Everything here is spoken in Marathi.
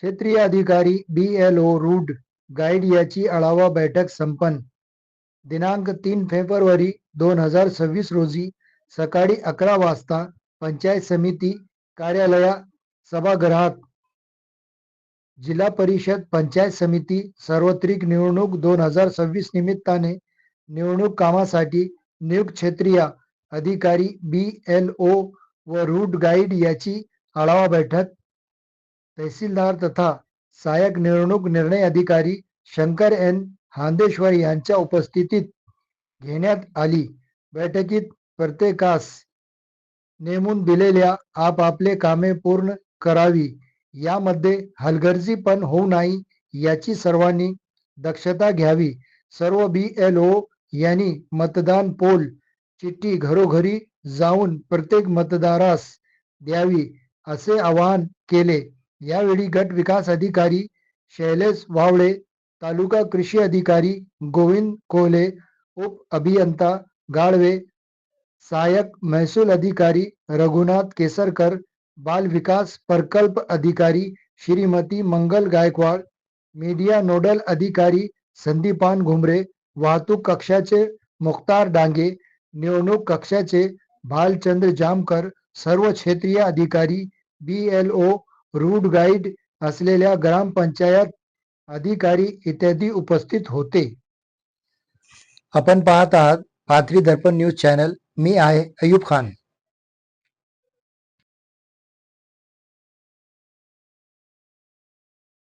क्षेत्रीय अधिकारी BLO रूट गाईड याची आढावा बैठक संपन्न. दिनांक 3 फेब्रुवारी 2026 रोजी सकाळी 11 वाजता पंचायत समिती कार्यालया सभागृहात जिल्हा परिषद पंचायत समिती सार्वत्रिक निवडणूक 2026 निमित्ताने निवडणूक कामासाठी नियुक्त क्षेत्रीय अधिकारी BLO व रूट गाईड याची आढावा बैठक तहसीलदार तथा सहाय्यक निवडणूक निर्णय अधिकारी शंकर N हांदेश्वर यांच्या उपस्थितीत घेण्यात आली. बैठकीत प्रत्येकास नेमून दिलेल्या आपापले कामे पूर्ण करावी, यामध्ये हलगर्जीपण होऊ नये याची सर्वांनी दक्षता घ्यावी. सर्व BLO यांनी मतदान पोल चिठ्ठी घरोघरी जाऊन प्रत्येक मतदारास द्यावी असे आवाहन केले. यावेळी गट विकास अधिकारी शैलेश वावळे, तालुका कृषी अधिकारी गोविंद कोहले, उप अभियंता गाळवे, सहाय्यक महसूल अधिकारी रघुनाथ केसरकर, बाल विकास प्रकल्प अधिकारी श्रीमती मंगल गायकवाड, मीडिया नोडल अधिकारी संदीपान घुमरे, वाहतूक कक्षाचे मुख्तार डांगे, निवडणूक कक्षाचे भालचंद्र जामकर, सर्व क्षेत्रीय अधिकारी BLO रूट गाईड असलेल्या ग्रामपंचायत अधिकारी इत्यादी उपस्थित होते. आपण पाहत आहात पाथरी दर्पण न्यूज चॅनल. मी आहे अयूब खान.